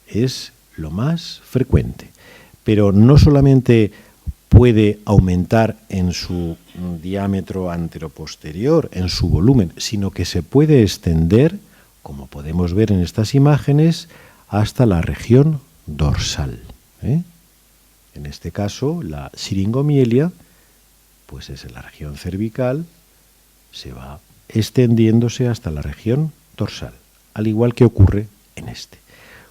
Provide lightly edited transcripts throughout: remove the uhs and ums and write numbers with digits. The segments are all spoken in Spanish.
Es lo más frecuente. Pero no solamente puede aumentar en su diámetro anteroposterior, en su volumen, sino que se puede extender, como podemos ver en estas imágenes, hasta la región dorsal. En este caso, la siringomielia, pues es en la región cervical, se va extendiéndose hasta la región dorsal, al igual que ocurre en este.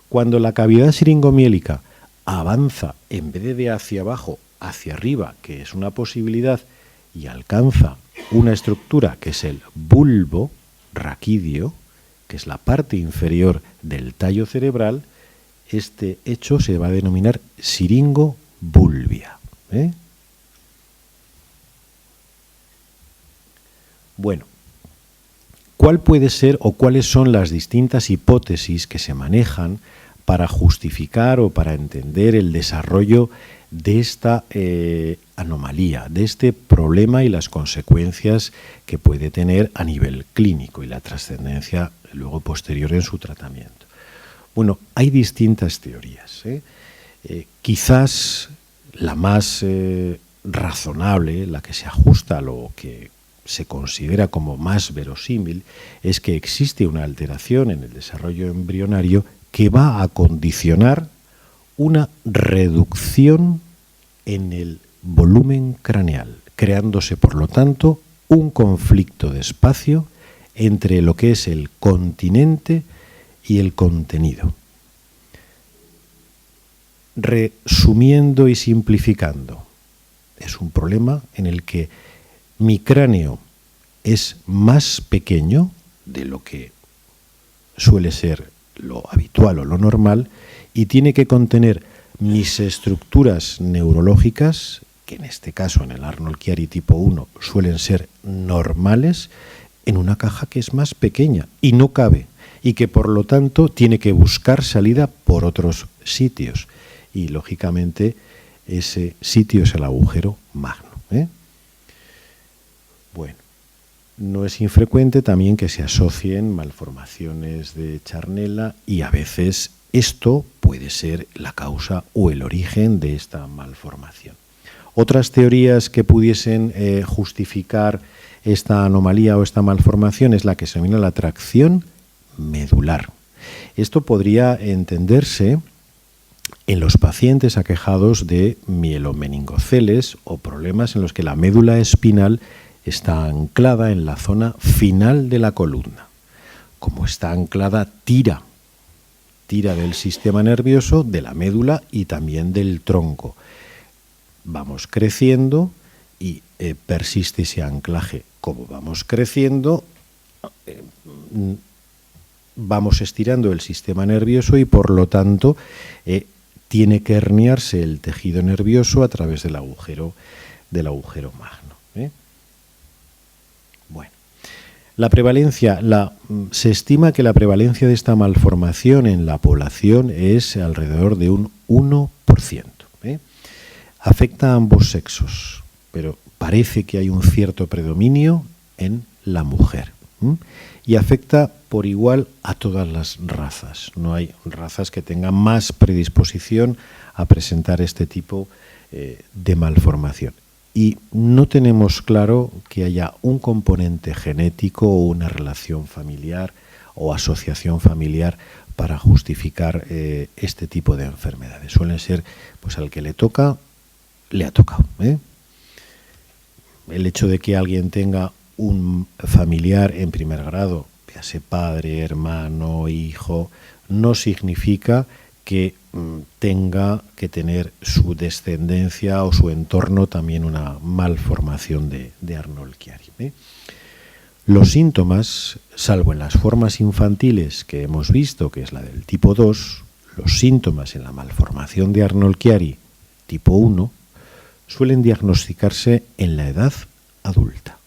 Cuando la cavidad siringomiélica avanza, en vez de hacia abajo, hacia arriba, que es una posibilidad, y alcanza una estructura que es el bulbo raquídeo, que es la parte inferior del tallo cerebral, este hecho se va a denominar siringobulbia. Bueno, ¿cuál puede ser o cuáles son las distintas hipótesis que se manejan para justificar o para entender el desarrollo de esta anomalía, de este problema y las consecuencias que puede tener a nivel clínico y la trascendencia luego posterior en su tratamiento? Bueno, hay distintas teorías. Quizás la más razonable, la que se ajusta a lo que se considera como más verosímil, es que existe una alteración en el desarrollo embrionario que va a condicionar una reducción en el volumen craneal, creándose, por lo tanto, un conflicto de espacio entre lo que es el continente y el contenido. Resumiendo y simplificando, es un problema en el que mi cráneo es más pequeño de lo que suele ser lo habitual o lo normal y tiene que contener mis estructuras neurológicas, que en este caso en el Arnold-Chiari tipo 1 suelen ser normales, en una caja que es más pequeña y no cabe, y que por lo tanto tiene que buscar salida por otros sitios. Y lógicamente ese sitio es el agujero magno. Bueno, no es infrecuente también que se asocien malformaciones de Charnella y a veces esto puede ser la causa o el origen de esta malformación. Otras teorías que pudiesen justificar esta anomalía o esta malformación es la que se denomina la tracción medular. Esto podría entenderse en los pacientes aquejados de mielomeningoceles o problemas en los que la médula espinal está anclada en la zona final de la columna. Como está anclada, tira del sistema nervioso, de la médula y también del tronco. Vamos creciendo y persiste ese anclaje. Como vamos creciendo, vamos estirando el sistema nervioso y por lo tanto tiene que herniarse el tejido nervioso a través del agujero magno. Bueno, la prevalencia, se estima que la prevalencia de esta malformación en la población es alrededor de un 1%. Afecta a ambos sexos, pero parece que hay un cierto predominio en la mujer. Y afecta por igual a todas las razas. No hay razas que tengan más predisposición a presentar este tipo de malformación. Y no tenemos claro que haya un componente genético o una relación familiar o asociación familiar para justificar este tipo de enfermedades. Suelen ser, pues al que le toca, le ha tocado. El hecho de que alguien tenga un familiar en primer grado, ya sea padre, hermano, hijo, no significa que tenga que tener su descendencia o su entorno también una malformación de Arnold-Chiari. Los síntomas, salvo en las formas infantiles que hemos visto, que es la del tipo 2, los síntomas en la malformación de Arnold-Chiari tipo 1 suelen diagnosticarse en la edad adulta.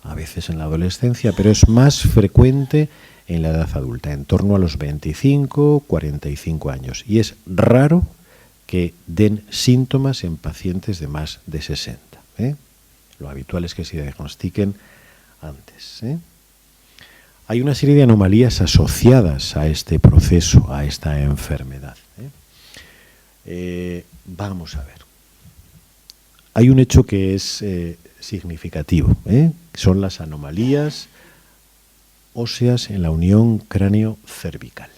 A veces en la adolescencia, pero es más frecuente en la edad adulta, en torno a los 25, 45 años. Y es raro que den síntomas en pacientes de más de 60. Lo habitual es que se diagnostiquen antes. hay una serie de anomalías asociadas a este proceso, a esta enfermedad. Vamos a ver. Hay un hecho que es significativo, son las anomalías óseas en la unión cráneo-cervical.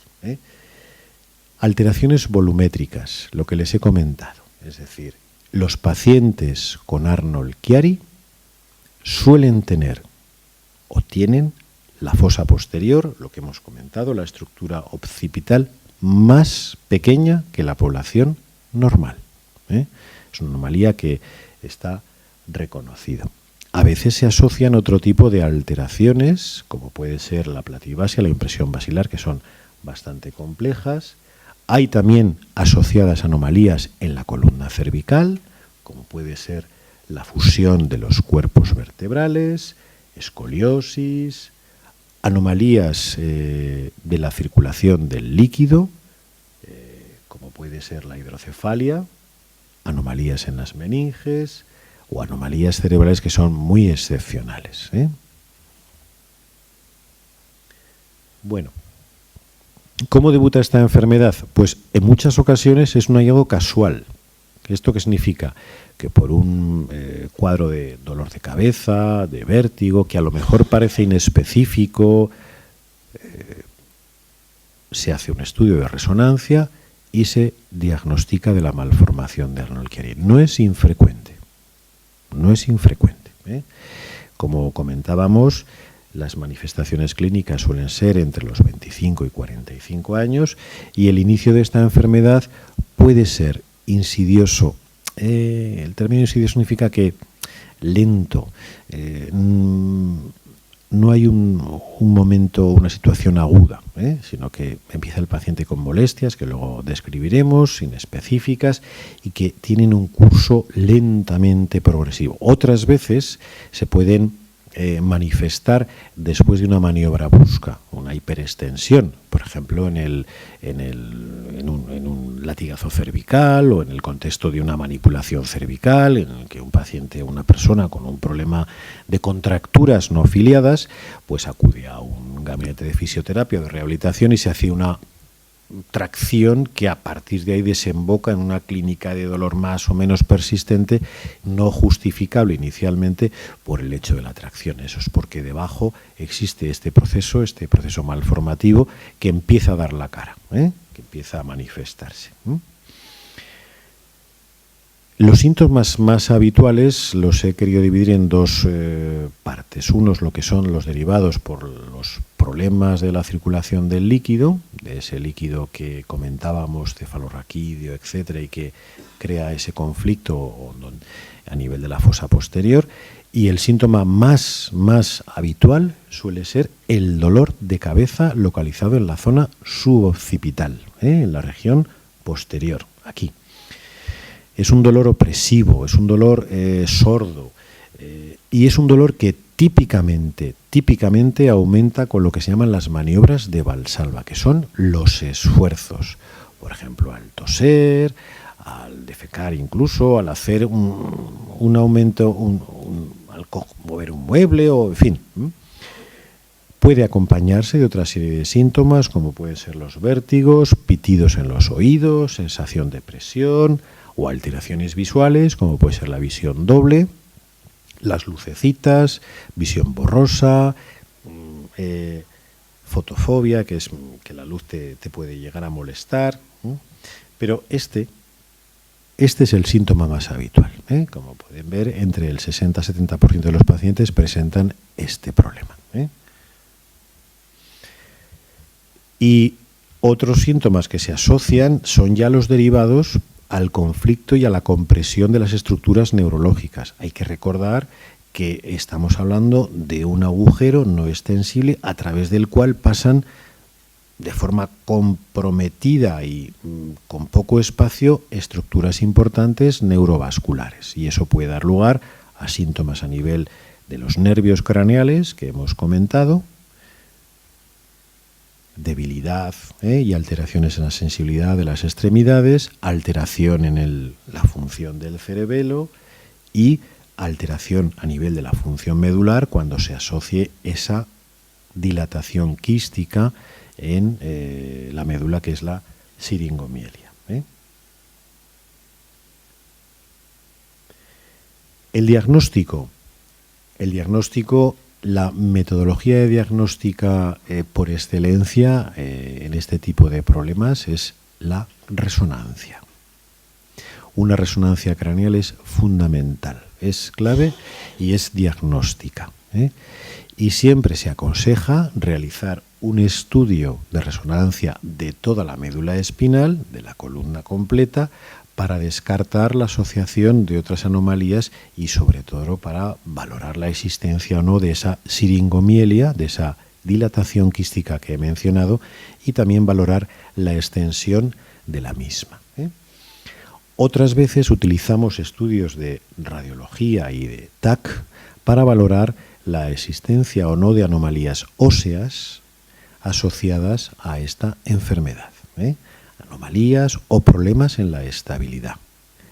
Alteraciones volumétricas, lo que les he comentado. Es decir, los pacientes con Arnold-Chiari suelen tener o tienen la fosa posterior, lo que hemos comentado, la estructura occipital más pequeña que la población normal. Es una anomalía que está reconocida. A veces se asocian otro tipo de alteraciones, como puede ser la platibasia, la impresión basilar, que son bastante complejas. Hay también asociadas anomalías en la columna cervical, como puede ser la fusión de los cuerpos vertebrales, escoliosis, anomalías de la circulación del líquido, como puede ser la hidrocefalia, anomalías en las meninges o anomalías cerebrales que son muy excepcionales. Bueno, ¿cómo debuta esta enfermedad? Pues en muchas ocasiones es un hallazgo casual. ¿Esto qué significa? Que por un cuadro de dolor de cabeza, de vértigo, que a lo mejor parece inespecífico, se hace un estudio de resonancia y se diagnostica de la malformación de Arnold-Chiari. No es infrecuente, no es infrecuente. Como comentábamos, las manifestaciones clínicas suelen ser entre los 25 y 45 años y el inicio de esta enfermedad puede ser insidioso. El término insidioso significa que lento, no hay un momento, una situación aguda, sino que empieza el paciente con molestias, que luego describiremos, inespecíficas, y que tienen un curso lentamente progresivo. Otras veces se pueden manifestar después de una maniobra brusca, una hiperextensión, por ejemplo en un latigazo cervical o en el contexto de una manipulación cervical, en el que un paciente o una persona con un problema de contracturas no afiliadas pues acude a un gabinete de fisioterapia o de rehabilitación y se hace una tracción que a partir de ahí desemboca en una clínica de dolor más o menos persistente, no justificable inicialmente por el hecho de la tracción. Eso es porque debajo existe este proceso malformativo que empieza a dar la cara, que empieza a manifestarse. Los síntomas más habituales los he querido dividir en dos partes. Uno es lo que son los derivados por los problemas de la circulación del líquido, de ese líquido que comentábamos, cefalorraquídeo, etcétera, y que crea ese conflicto a nivel de la fosa posterior. Y el síntoma más habitual suele ser el dolor de cabeza localizado en la zona suboccipital, en la región posterior, aquí. Es un dolor opresivo, es un dolor sordo y es un dolor que típicamente aumenta con lo que se llaman las maniobras de Valsalva, que son los esfuerzos. Por ejemplo, al toser, al defecar incluso, al hacer un aumento, al mover un mueble o en fin. Puede acompañarse de otra serie de síntomas como pueden ser los vértigos, pitidos en los oídos, sensación de presión o alteraciones visuales como puede ser la visión doble, las lucecitas, visión borrosa, fotofobia, que es que la luz te puede llegar a molestar, pero este es el síntoma más habitual. Como pueden ver, entre el 60-70% de los pacientes presentan este problema. Y otros síntomas que se asocian son ya los derivados al conflicto y a la compresión de las estructuras neurológicas. Hay que recordar que estamos hablando de un agujero no extensible a través del cual pasan de forma comprometida y con poco espacio estructuras importantes neurovasculares. Y eso puede dar lugar a síntomas a nivel de los nervios craneales que hemos comentado, debilidad y alteraciones en la sensibilidad de las extremidades, alteración en la función del cerebelo y alteración a nivel de la función medular cuando se asocie esa dilatación quística en la médula, que es la siringomielia. El diagnóstico, la metodología diagnóstica por excelencia en este tipo de problemas es la resonancia. Una resonancia craneal es fundamental, es clave y es diagnóstica. Y siempre se aconseja realizar un estudio de resonancia de toda la médula espinal, de la columna completa, para descartar la asociación de otras anomalías y sobre todo para valorar la existencia o no de esa siringomielia, de esa dilatación quística que he mencionado, y también valorar la extensión de la misma. Otras veces utilizamos estudios de radiología y de TAC para valorar la existencia o no de anomalías óseas asociadas a esta enfermedad. Anomalías o problemas en la estabilidad.